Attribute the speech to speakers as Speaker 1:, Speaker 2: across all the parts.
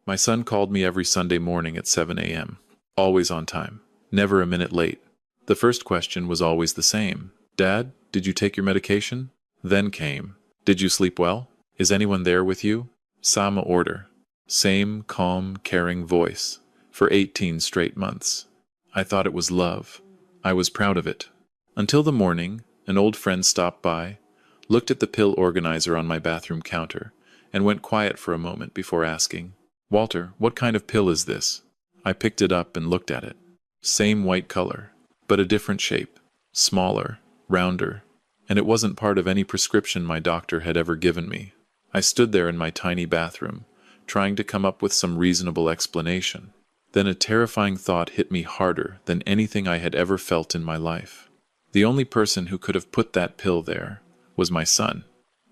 Speaker 1: My son called me every Sunday morning at 7 a.m., always on time, never a minute late. The first question was always the same. Dad, did you take your medication? Then came, did you sleep well? Is anyone there with you? Sama order. Same calm, caring voice. For 18 straight months. I thought it was love. I was proud of it. Until the morning, an old friend stopped by, looked at the pill organizer on my bathroom counter, and went quiet for a moment before asking, Walter, what kind of pill is this? I picked it up and looked at it. Same white color, but a different shape. Smaller, rounder, and it wasn't part of any prescription my doctor had ever given me. I stood there in my tiny bathroom, trying to come up with some reasonable explanation. Then a terrifying thought hit me harder than anything I had ever felt in my life. The only person who could have put that pill there was my son.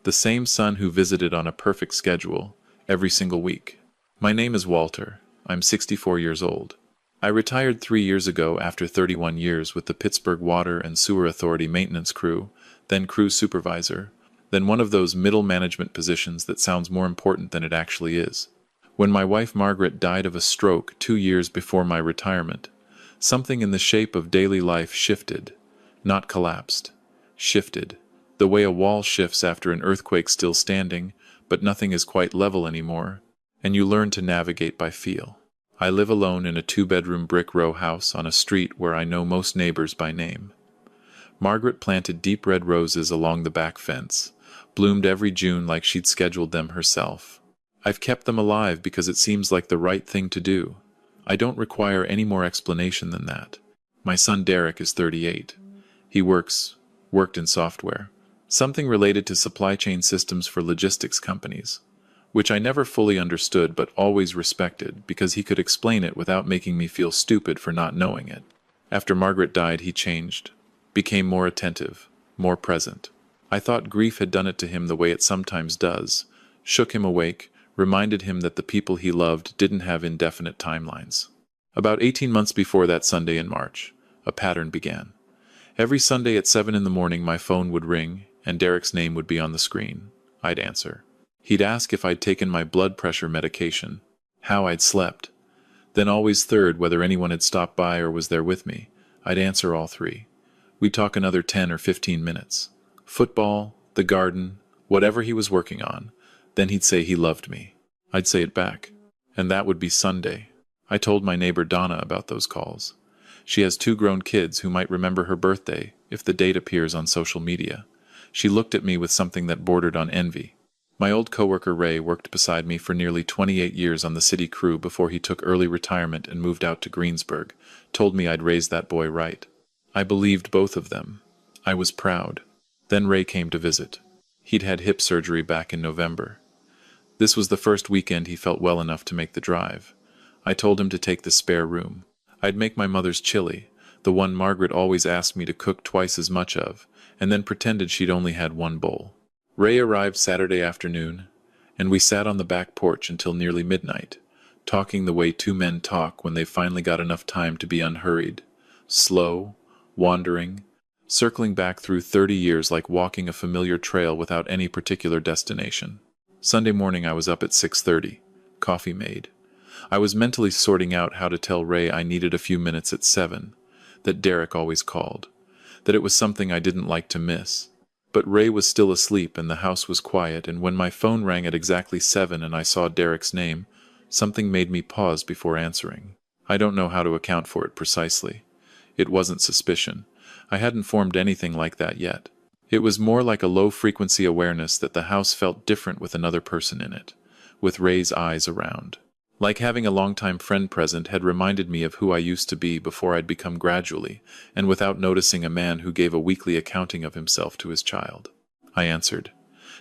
Speaker 1: The same son who visited on a perfect schedule every single week. My name is Walter. I'm 64 years old. I retired 3 years ago after 31 years with the Pittsburgh Water and Sewer Authority maintenance crew, then crew supervisor, then one of those middle management positions that sounds more important than it actually is. When my wife Margaret died of a stroke 2 years before my retirement, something in the shape of daily life shifted, not collapsed, shifted, the way a wall shifts after an earthquake still standing, but nothing is quite level anymore, and you learn to navigate by feel. I live alone in a 2-bedroom brick row house on a street where I know most neighbors by name. Margaret planted deep red roses along the back fence, bloomed every June like she'd scheduled them herself. I've kept them alive because it seems like the right thing to do. I don't require any more explanation than that. My son Derek is 38. He worked in software, something related to supply chain systems for logistics companies, which I never fully understood but always respected because he could explain it without making me feel stupid for not knowing it. After Margaret died, he changed, became more attentive, more present. I thought grief had done it to him the way it sometimes does, shook him awake, reminded him that the people he loved didn't have indefinite timelines. About 18 months before that Sunday in March, a pattern began. Every Sunday at 7 in the morning my phone would ring, and Derek's name would be on the screen. I'd answer. He'd ask if I'd taken my blood pressure medication, how I'd slept. Then always third, whether anyone had stopped by or was there with me. I'd answer all three. We'd talk another 10 or 15 minutes. Football, the garden, whatever he was working on. Then he'd say he loved me. I'd say it back. And that would be Sunday. I told my neighbor Donna about those calls. She has 2 grown kids who might remember her birthday if the date appears on social media. She looked at me with something that bordered on envy. My old coworker Ray worked beside me for nearly 28 years on the city crew before he took early retirement and moved out to Greensburg, told me I'd raised that boy right. I believed both of them. I was proud. Then Ray came to visit. He'd had hip surgery back in November. This was the first weekend he felt well enough to make the drive. I told him to take the spare room. I'd make my mother's chili, the one Margaret always asked me to cook twice as much of, and then pretended she'd only had 1 bowl. Ray arrived Saturday afternoon, and we sat on the back porch until nearly midnight, talking the way 2 men talk when they've finally got enough time to be unhurried, slow, wandering, circling back through 30 years like walking a familiar trail without any particular destination. Sunday morning I was up at 6:30, coffee made. I was mentally sorting out how to tell Ray I needed a few minutes at 7, that Derek always called, that it was something I didn't like to miss. But Ray was still asleep and the house was quiet, and when my phone rang at exactly 7 and I saw Derek's name, something made me pause before answering. I don't know how to account for it precisely. It wasn't suspicion. I hadn't formed anything like that yet. It was more like a low-frequency awareness that the house felt different with another person in it, with Ray's eyes around. Like having a longtime friend present had reminded me of who I used to be before I'd become gradually, and without noticing, a man who gave a weekly accounting of himself to his child. I answered.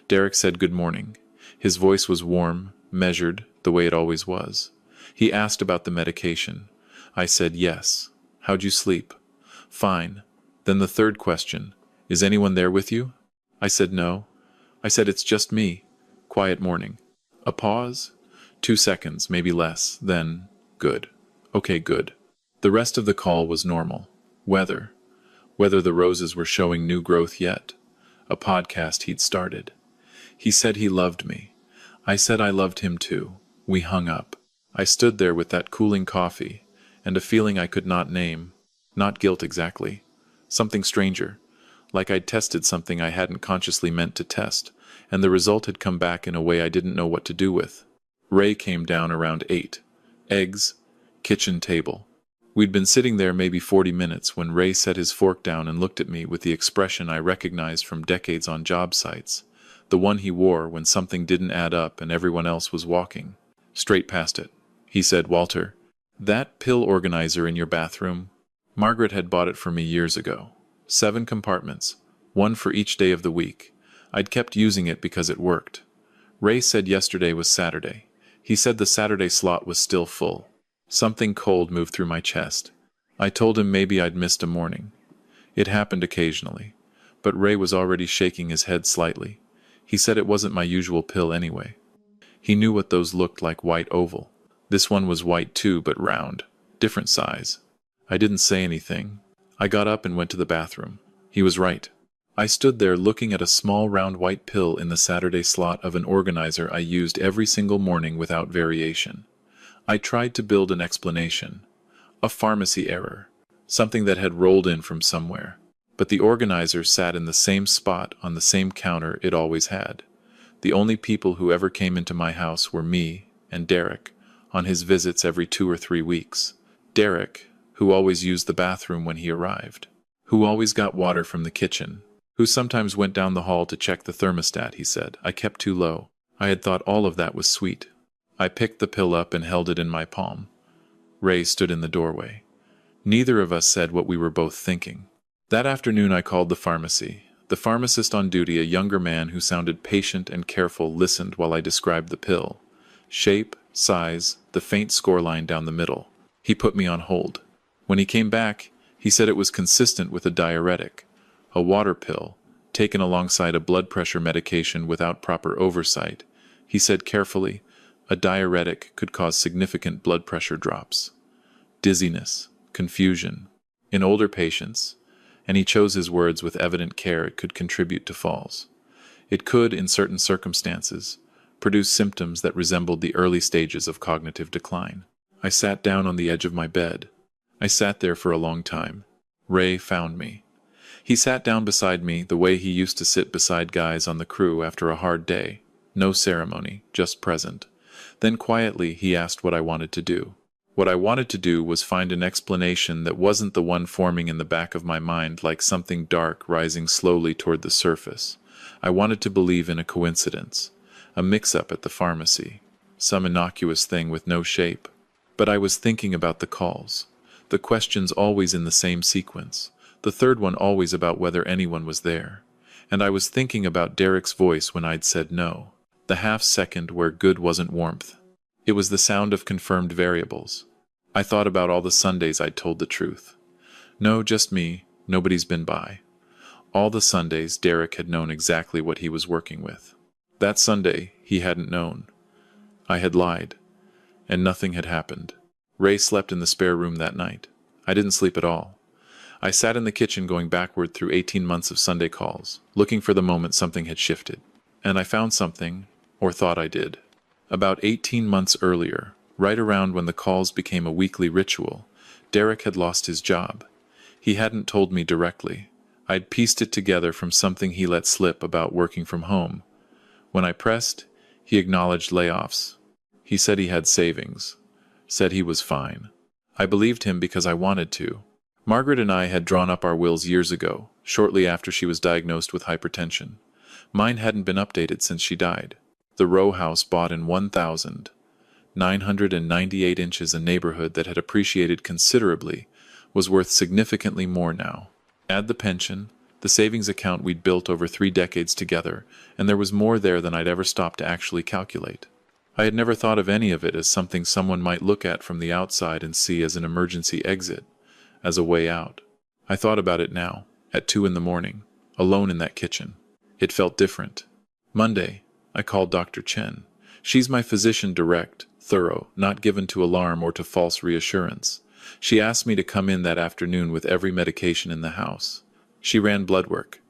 Speaker 1: Derek said good morning. His voice was warm, measured, the way it always was. He asked about the medication. I said yes. How'd you sleep? Fine. Then the third question. Is anyone there with you? I said no. I said it's just me. Quiet morning. A pause? 2 seconds, maybe less. Then, good. Okay, good. The rest of the call was normal. Whether the roses were showing new growth yet. A podcast he'd started. He said he loved me. I said I loved him too. We hung up. I stood there with that cooling coffee, and a feeling I could not name. Not guilt exactly. Something stranger. Like I'd tested something I hadn't consciously meant to test, and the result had come back in a way I didn't know what to do with. Ray came down around 8. Eggs. Kitchen table. We'd been sitting there maybe 40 minutes when Ray set his fork down and looked at me with the expression I recognized from decades on job sites, the one he wore when something didn't add up and everyone else was walking straight past it. He said, "Walter, that pill organizer in your bathroom? Margaret had bought it for me years ago. 7 compartments, one for each day of the week. I'd kept using it because it worked. Ray said yesterday was Saturday. He said the Saturday slot was still full." Something cold moved through my chest. I told him maybe I'd missed a morning. It happened occasionally, but Ray was already shaking his head slightly. He said it wasn't my usual pill anyway. He knew what those looked like, white oval. This one was white too, but round, different size. I didn't say anything. I got up and went to the bathroom. He was right. I stood there looking at a small round white pill in the Saturday slot of an organizer I used every single morning without variation. I tried to build an explanation. A pharmacy error. Something that had rolled in from somewhere. But the organizer sat in the same spot on the same counter it always had. The only people who ever came into my house were me and Derek, on his visits every 2 or 3 weeks. Derek, who always used the bathroom when he arrived. Who always got water from the kitchen. Who sometimes went down the hall to check the thermostat, he said. I kept too low. I had thought all of that was sweet. I picked the pill up and held it in my palm. Ray stood in the doorway. Neither of us said what we were both thinking. That afternoon I called the pharmacy. The pharmacist on duty, a younger man who sounded patient and careful, listened while I described the pill. Shape, size, the faint scoreline down the middle. He put me on hold. When he came back, he said it was consistent with a diuretic, a water pill, taken alongside a blood pressure medication without proper oversight. He said carefully, a diuretic could cause significant blood pressure drops, dizziness, confusion, in older patients, and he chose his words with evident care. It could contribute to falls. It could, in certain circumstances, produce symptoms that resembled the early stages of cognitive decline. I sat down on the edge of my bed. I sat there for a long time. Ray found me. He sat down beside me the way he used to sit beside guys on the crew after a hard day. No ceremony, just present. Then quietly he asked what I wanted to do. What I wanted to do was find an explanation that wasn't the one forming in the back of my mind like something dark rising slowly toward the surface. I wanted to believe in a coincidence, a mix-up at the pharmacy, some innocuous thing with no shape. But I was thinking about the calls, the questions always in the same sequence, the third one always about whether anyone was there. And I was thinking about Derek's voice when I'd said no. The half-second where good wasn't warmth. It was the sound of confirmed variables. I thought about all the Sundays I'd told the truth. No, just me, nobody's been by. All the Sundays Derek had known exactly what he was working with. That Sunday he hadn't known. I had lied, and nothing had happened. Ray slept in the spare room that night. I didn't sleep at all. I sat in the kitchen going backward through 18 months of Sunday calls, looking for the moment something had shifted. And I found something, or thought I did. About 18 months earlier, right around when the calls became a weekly ritual, Derek had lost his job. He hadn't told me directly. I'd pieced it together from something he let slip about working from home. When I pressed, he acknowledged layoffs. He said he had savings, said he was fine. I believed him because I wanted to. Margaret and I had drawn up our wills years ago, shortly after she was diagnosed with hypertension. Mine hadn't been updated since she died. The row house bought in 1,998 inches, a neighborhood that had appreciated considerably, was worth significantly more now. Add the pension, the savings account we'd built over 3 decades together, and there was more there than I'd ever stopped to actually calculate. I had never thought of any of it as something someone might look at from the outside and see as an emergency exit, as a way out. I thought about it now, at 2 in the morning, alone in that kitchen. It felt different. Monday, I called Dr. Chen. She's my physician, direct, thorough, not given to alarm or to false reassurance. She asked me to come in that afternoon with every medication in the house. She ran blood work.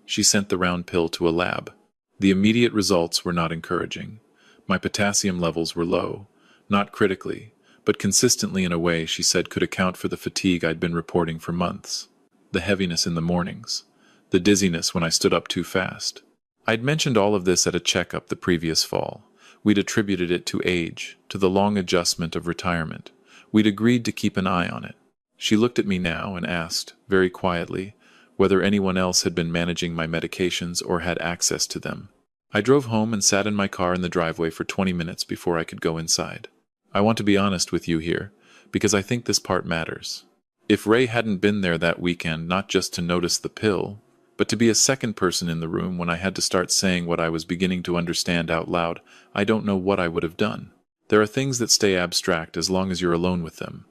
Speaker 1: She sent the round pill to a lab. The immediate results were not encouraging. My potassium levels were low. Not critically, but consistently in a way she said could account for the fatigue I'd been reporting for months. The heaviness in the mornings. The dizziness when I stood up too fast. I'd mentioned all of this at a checkup the previous fall. We'd attributed it to age, to the long adjustment of retirement. We'd agreed to keep an eye on it. She looked at me now and asked, very quietly, whether anyone else had been managing my medications or had access to them. I drove home and sat in my car in the driveway for 20 minutes before I could go inside. I want to be honest with you here, because I think this part matters. If Ray hadn't been there that weekend, not just to notice the pill, but to be a second person in the room when I had to start saying what I was beginning to understand out loud, I don't know what I would have done. There are things that stay abstract as long as you're alone with them.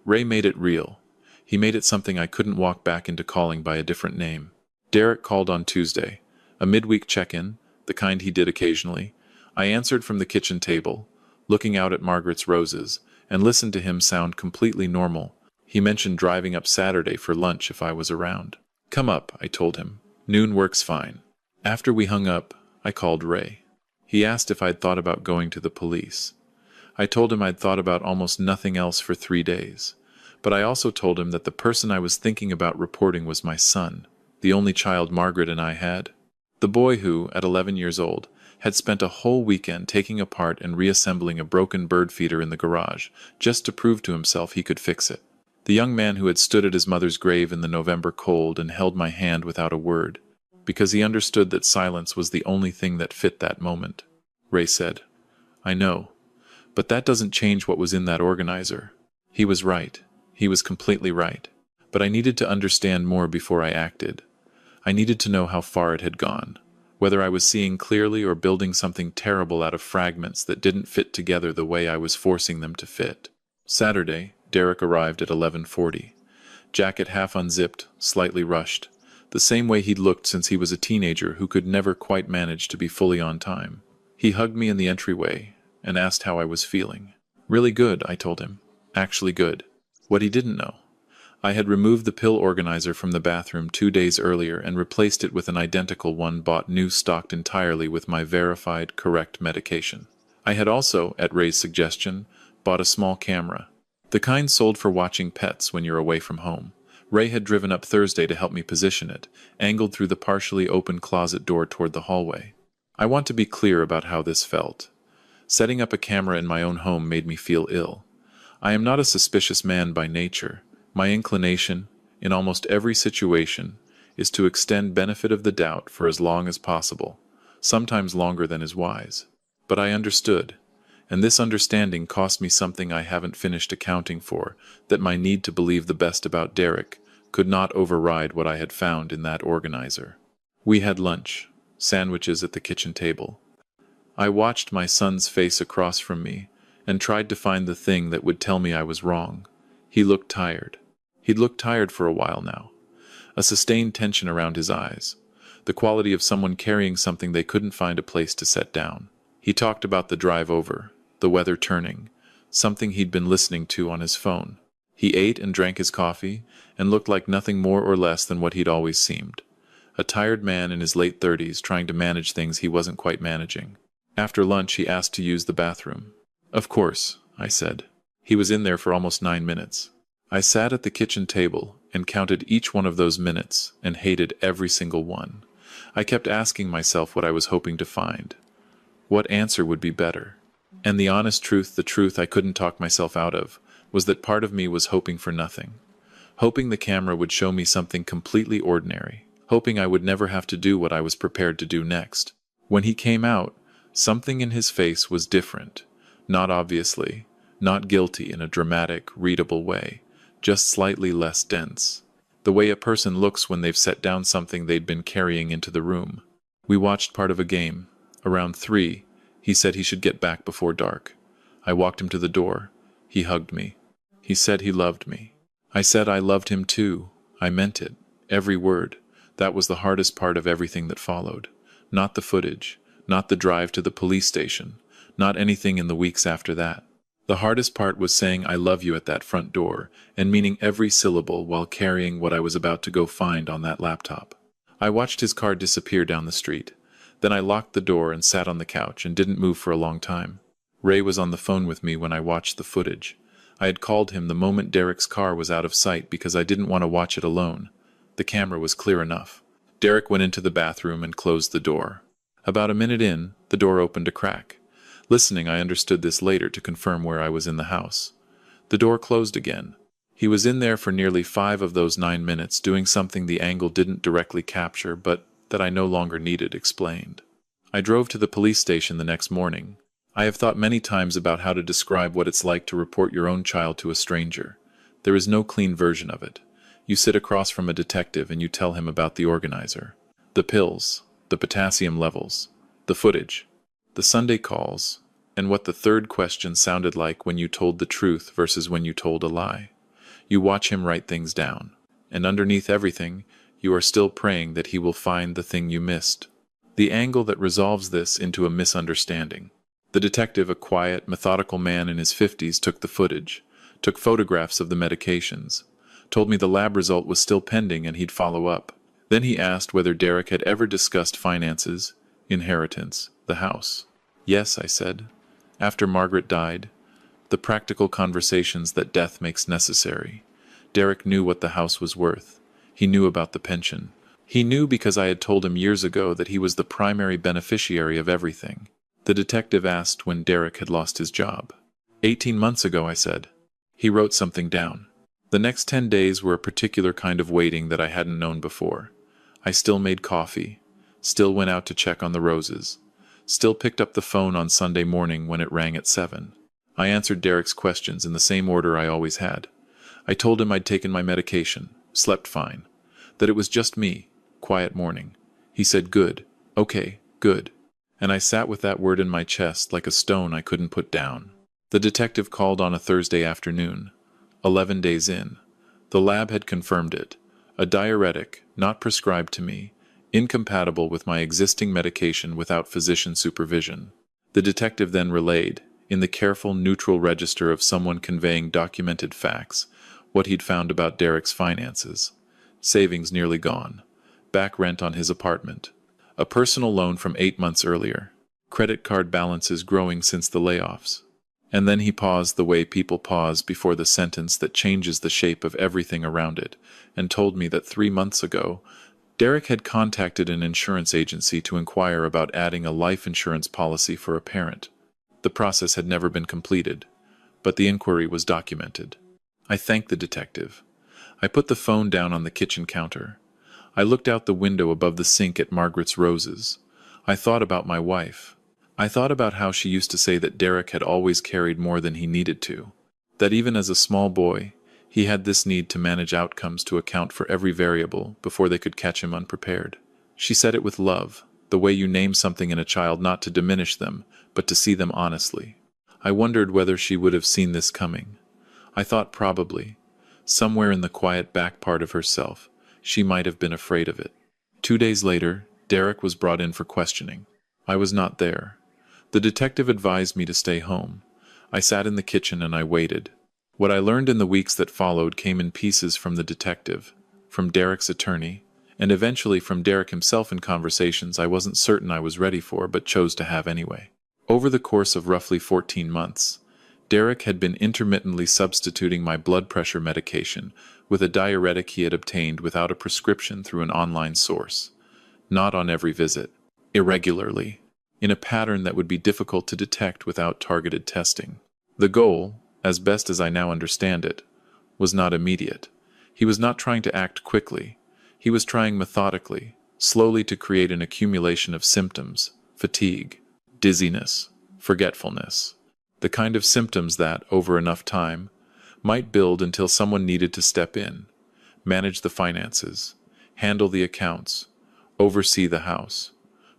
Speaker 1: Ray made it real. He made it something I couldn't walk back into calling by a different name. Derek called on Tuesday, a midweek check-in, the kind he did occasionally. I answered from the kitchen table, looking out at Margaret's roses, and listened to him sound completely normal. He mentioned driving up Saturday for lunch if I was around. Come up, I told him. Noon works fine. After we hung up, I called Ray. He asked if I'd thought about going to the police. I told him I'd thought about almost nothing else for 3 days. But I also told him that the person I was thinking about reporting was my son, the only child Margaret and I had. The boy who, at 11 years old, had spent a whole weekend taking apart and reassembling a broken bird feeder in the garage, just to prove to himself he could fix it. The young man who had stood at his mother's grave in the November cold and held my hand without a word, because he understood that silence was the only thing that fit that moment. Ray said, I know, but that doesn't change what was in that organizer. He was right. He was completely right. But I needed to understand more before I acted. I needed to know how far it had gone, whether I was seeing clearly or building something terrible out of fragments that didn't fit together the way I was forcing them to fit. Saturday, Derek arrived at 11:40. Jacket half unzipped, slightly rushed, the same way he'd looked since he was a teenager who could never quite manage to be fully on time. He hugged me in the entryway and asked how I was feeling. Really good, I told him. Actually good. What he didn't know. I had removed the pill organizer from the bathroom 2 days earlier and replaced it with an identical one bought new, stocked entirely with my verified, correct medication. I had also, at Ray's suggestion, bought a small camera. The kind sold for watching pets when you're away from home. Ray had driven up Thursday to help me position it, angled through the partially open closet door toward the hallway. I want to be clear about how this felt. Setting up a camera in my own home made me feel ill. I am not a suspicious man by nature. My inclination, in almost every situation, is to extend benefit of the doubt for as long as possible, sometimes longer than is wise. But I understood, and this understanding cost me something I haven't finished accounting for, that my need to believe the best about Derek could not override what I had found in that organizer. We had lunch, sandwiches at the kitchen table. I watched my son's face across from me, and tried to find the thing that would tell me I was wrong. He looked tired. He'd looked tired for a while now. A sustained tension around his eyes. The quality of someone carrying something they couldn't find a place to set down. He talked about the drive over, the weather turning, something he'd been listening to on his phone. He ate and drank his coffee, and looked like nothing more or less than what he'd always seemed. A tired man in his late 30s trying to manage things he wasn't quite managing. After lunch he asked to use the bathroom. Of course, I said. He was in there for almost 9 minutes. I sat at the kitchen table and counted each one of those minutes and hated every single one. I kept asking myself what I was hoping to find. What answer would be better? And the honest truth, the truth I couldn't talk myself out of, was that part of me was hoping for nothing. Hoping the camera would show me something completely ordinary. Hoping I would never have to do what I was prepared to do next. When he came out, something in his face was different. Not obviously, not guilty in a dramatic, readable way, just slightly less dense. The way a person looks when they've set down something they'd been carrying into the room. We watched part of a game. Around 3, he said he should get back before dark. I walked him to the door. He hugged me. He said he loved me. I said I loved him too. I meant it. Every word. That was the hardest part of everything that followed. Not the footage. Not the drive to the police station. Not anything in the weeks after that. The hardest part was saying I love you at that front door, and meaning every syllable while carrying what I was about to go find on that laptop. I watched his car disappear down the street. Then I locked the door and sat on the couch and didn't move for a long time. Ray was on the phone with me when I watched the footage. I had called him the moment Derek's car was out of sight because I didn't want to watch it alone. The camera was clear enough. Derek went into the bathroom and closed the door. About a minute in, the door opened a crack. Listening, I understood this later to confirm where I was in the house. The door closed again. He was in there for nearly 5 of those 9 minutes doing something the angle didn't directly capture, but that I no longer needed explained. I drove to the police station the next morning. I have thought many times about how to describe what it's like to report your own child to a stranger. There is no clean version of it. You sit across from a detective and you tell him about the organizer, the pills, the potassium levels, the footage, the Sunday calls, and what the third question sounded like when you told the truth versus when you told a lie. You watch him write things down, and underneath everything, you are still praying that he will find the thing you missed. The angle that resolves this into a misunderstanding. The detective, a quiet, methodical man in his 50s, took the footage, took photographs of the medications, told me the lab result was still pending and he'd follow up. Then he asked whether Derek had ever discussed finances, inheritance, the house. Yes, I said. After Margaret died, the practical conversations that death makes necessary. Derek knew what the house was worth. He knew about the pension. He knew because I had told him years ago that he was the primary beneficiary of everything. The detective asked when Derek had lost his job. 18 months ago, I said. He wrote something down. The next 10 days were a particular kind of waiting that I hadn't known before. I still made coffee, still went out to check on the roses, still picked up the phone on Sunday morning when it rang at 7. I answered Derek's questions in the same order I always had. I told him I'd taken my medication, slept fine, that it was just me, quiet morning. He said, good, okay, good. And I sat with that word in my chest like a stone I couldn't put down. The detective called on a Thursday afternoon, 11 days in. The lab had confirmed it. A diuretic, not prescribed to me, incompatible with my existing medication without physician supervision. The detective then relayed, in the careful, neutral register of someone conveying documented facts, what he'd found about Derek's finances. Savings nearly gone. Back rent on his apartment. A personal loan from 8 months earlier. Credit card balances growing since the layoffs. And then he paused the way people pause before the sentence that changes the shape of everything around it, and told me that 3 months ago, Derek had contacted an insurance agency to inquire about adding a life insurance policy for a parent. The process had never been completed, but the inquiry was documented. I thanked the detective. I put the phone down on the kitchen counter. I looked out the window above the sink at Margaret's roses. I thought about my wife. I thought about how she used to say that Derek had always carried more than he needed to, that even as a small boy, he had this need to manage outcomes to account for every variable before they could catch him unprepared. She said it with love, the way you name something in a child not to diminish them, but to see them honestly. I wondered whether she would have seen this coming. I thought probably, somewhere in the quiet back part of herself, she might have been afraid of it. 2 days later, Derek was brought in for questioning. I was not there. The detective advised me to stay home. I sat in the kitchen and I waited. What I learned in the weeks that followed came in pieces from the detective, from Derek's attorney, and eventually from Derek himself in conversations I wasn't certain I was ready for but chose to have anyway. Over the course of roughly 14 months, Derek had been intermittently substituting my blood pressure medication with a diuretic he had obtained without a prescription through an online source. Not on every visit. Irregularly. In a pattern that would be difficult to detect without targeted testing. The goal, as best as I now understand it, was not immediate. He was not trying to act quickly. He was trying methodically, slowly to create an accumulation of symptoms, fatigue, dizziness, forgetfulness. The kind of symptoms that, over enough time, might build until someone needed to step in, manage the finances, handle the accounts, oversee the house.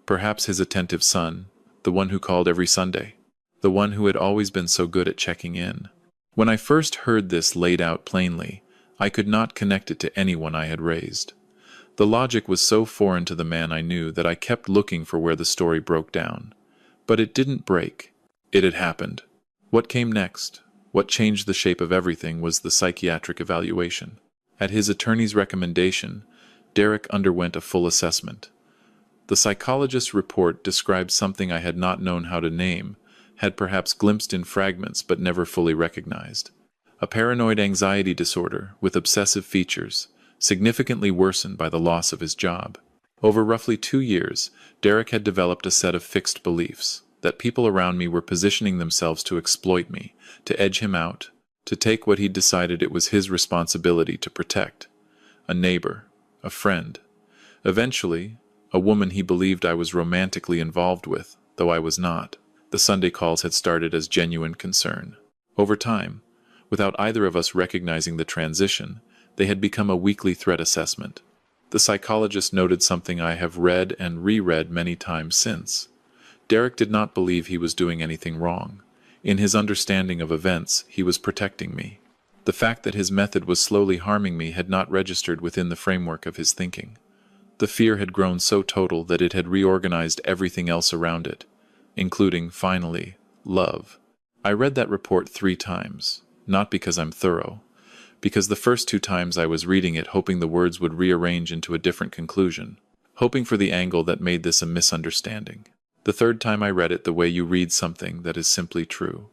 Speaker 1: Perhaps his attentive son, the one who called every Sunday, the one who had always been so good at checking in. When I first heard this laid out plainly, I could not connect it to anyone I had raised. The logic was so foreign to the man I knew that I kept looking for where the story broke down. But it didn't break. It had happened. What came next, what changed the shape of everything, was the psychiatric evaluation. At his attorney's recommendation, Derek underwent a full assessment. The psychologist's report described something I had not known how to name, had perhaps glimpsed in fragments but never fully recognized. A paranoid anxiety disorder with obsessive features, significantly worsened by the loss of his job. Over roughly 2 years, Derek had developed a set of fixed beliefs that people around me were positioning themselves to exploit me, to edge him out, to take what he'd decided it was his responsibility to protect. A neighbor, a friend. Eventually, a woman he believed I was romantically involved with, though I was not. The Sunday calls had started as genuine concern. Over time, without either of us recognizing the transition, they had become a weekly threat assessment. The psychologist noted something I have read and reread many times since. Derek did not believe he was doing anything wrong. In his understanding of events, he was protecting me. The fact that his method was slowly harming me had not registered within the framework of his thinking. The fear had grown so total that it had reorganized everything else around it, including, finally, love. I read that report 3 times, not because I'm thorough, because the first 2 times I was reading it hoping the words would rearrange into a different conclusion, hoping for the angle that made this a misunderstanding. The 3rd time I read it the way you read something that is simply true.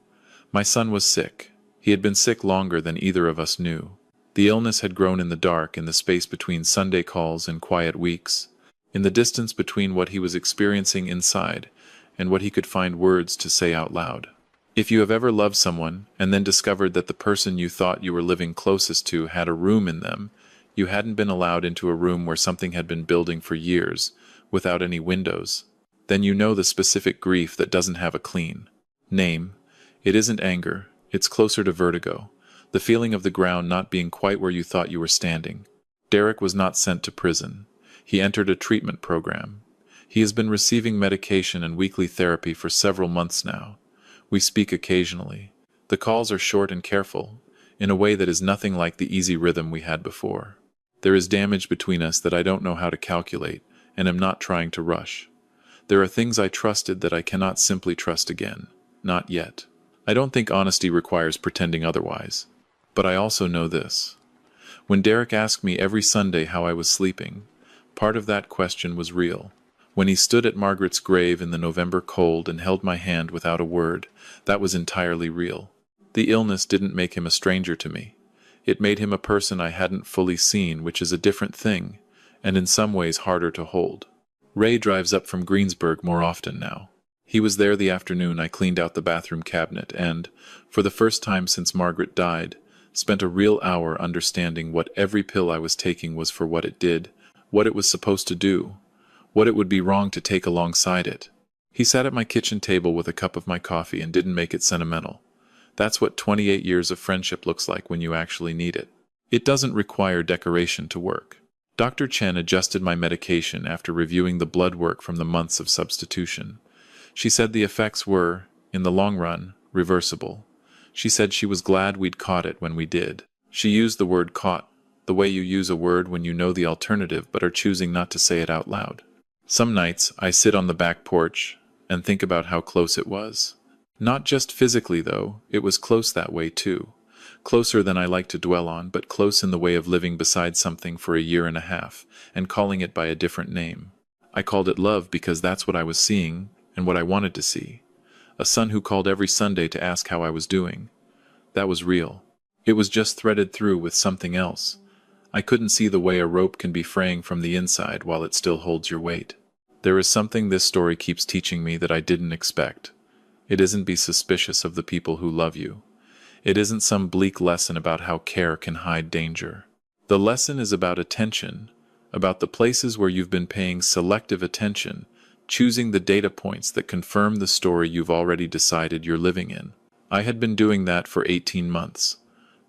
Speaker 1: My son was sick. He had been sick longer than either of us knew. The illness had grown in the dark in the space between Sunday calls and quiet weeks, in the distance between what he was experiencing inside and what he could find words to say out loud. If you have ever loved someone and then discovered that the person you thought you were living closest to had a room in them, you hadn't been allowed into a room where something had been building for years, without any windows, then you know the specific grief that doesn't have a clean name. It isn't anger, it's closer to vertigo, the feeling of the ground not being quite where you thought you were standing. Derek was not sent to prison. He entered a treatment program. He has been receiving medication and weekly therapy for several months now. We speak occasionally. The calls are short and careful, in a way that is nothing like the easy rhythm we had before. There is damage between us that I don't know how to calculate, and am not trying to rush. There are things I trusted that I cannot simply trust again. Not yet. I don't think honesty requires pretending otherwise. But I also know this. When Derek asked me every Sunday how I was sleeping, part of that question was real. When he stood at Margaret's grave in the November cold and held my hand without a word, that was entirely real. The illness didn't make him a stranger to me. It made him a person I hadn't fully seen, which is a different thing, and in some ways harder to hold. Ray drives up from Greensburg more often now. He was there the afternoon I cleaned out the bathroom cabinet and, for the first time since Margaret died, spent a real hour understanding what every pill I was taking was for what it did, what it was supposed to do, what it would be wrong to take alongside it. He sat at my kitchen table with a cup of my coffee and didn't make it sentimental. That's what 28 years of friendship looks like when you actually need it. It doesn't require decoration to work. Dr. Chen adjusted my medication after reviewing the blood work from the months of substitution. She said the effects were, in the long run, reversible. She said she was glad we'd caught it when we did. She used the word caught, the way you use a word when you know the alternative but are choosing not to say it out loud. Some nights, I sit on the back porch and think about how close it was. Not just physically, though, it was close that way, too. Closer than I like to dwell on, but close in the way of living beside something for a year and a half, and calling it by a different name. I called it love because that's what I was seeing, and what I wanted to see. A son who called every Sunday to ask how I was doing. That was real. It was just threaded through with something else. I couldn't see the way a rope can be fraying from the inside while it still holds your weight. There is something this story keeps teaching me that I didn't expect. It isn't be suspicious of the people who love you. It isn't some bleak lesson about how care can hide danger. The lesson is about attention, about the places where you've been paying selective attention, choosing the data points that confirm the story you've already decided you're living in. I had been doing that for 18 months.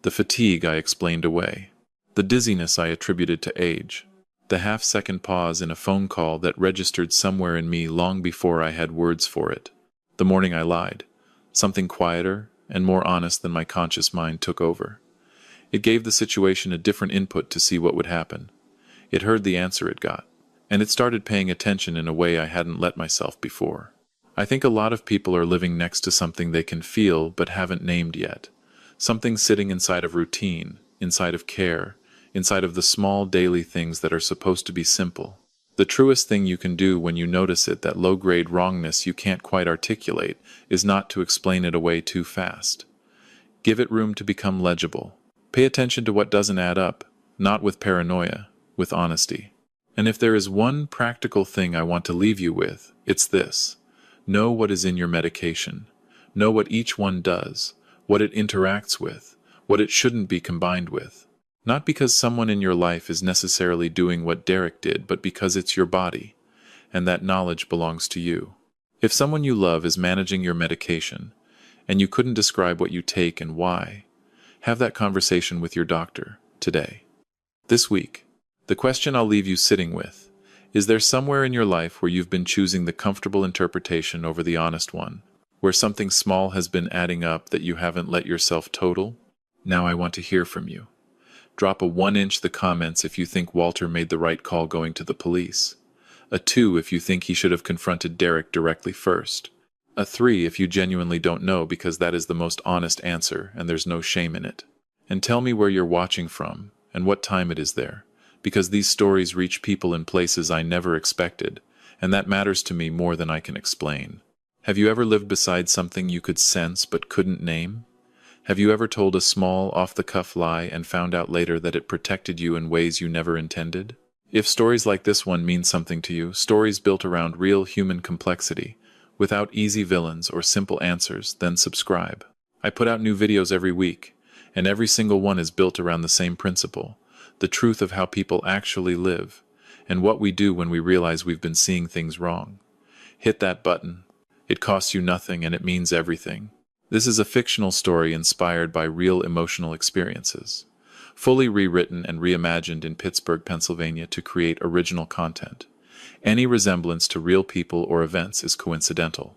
Speaker 1: The fatigue I explained away. The dizziness I attributed to age. The half-second pause in a phone call that registered somewhere in me long before I had words for it. The morning I lied. Something quieter and more honest than my conscious mind took over. It gave the situation a different input to see what would happen. It heard the answer it got, and it started paying attention in a way I hadn't let myself before. I think a lot of people are living next to something they can feel but haven't named yet. Something sitting inside of routine, inside of care, inside of the small daily things that are supposed to be simple. The truest thing you can do when you notice it, that low-grade wrongness you can't quite articulate, is not to explain it away too fast. Give it room to become legible. Pay attention to what doesn't add up, not with paranoia, with honesty. And if there is one practical thing I want to leave you with, it's this. Know what is in your medication. Know what each one does, what it interacts with, what it shouldn't be combined with. Not because someone in your life is necessarily doing what Derek did, but because it's your body, and that knowledge belongs to you. If someone you love is managing your medication, and you couldn't describe what you take and why, have that conversation with your doctor today. This week, the question I'll leave you sitting with: is there somewhere in your life where you've been choosing the comfortable interpretation over the honest one, where something small has been adding up that you haven't let yourself total? Now I want to hear from you. Drop a 1 inch the comments if you think Walter made the right call going to the police. A 2 if you think he should have confronted Derek directly first. A 3 if you genuinely don't know, because that is the most honest answer and there's no shame in it. And tell me where you're watching from and what time it is there, because these stories reach people in places I never expected, and that matters to me more than I can explain. Have you ever lived beside something you could sense but couldn't name? Have you ever told a small, off-the-cuff lie and found out later that it protected you in ways you never intended? If stories like this one mean something to you, stories built around real human complexity, without easy villains or simple answers, then subscribe. I put out new videos every week, and every single one is built around the same principle: the truth of how people actually live, and what we do when we realize we've been seeing things wrong. Hit that button. It costs you nothing and it means everything. This is a fictional story inspired by real emotional experiences, fully rewritten and reimagined in Pittsburgh, Pennsylvania to create original content. Any resemblance to real people or events is coincidental.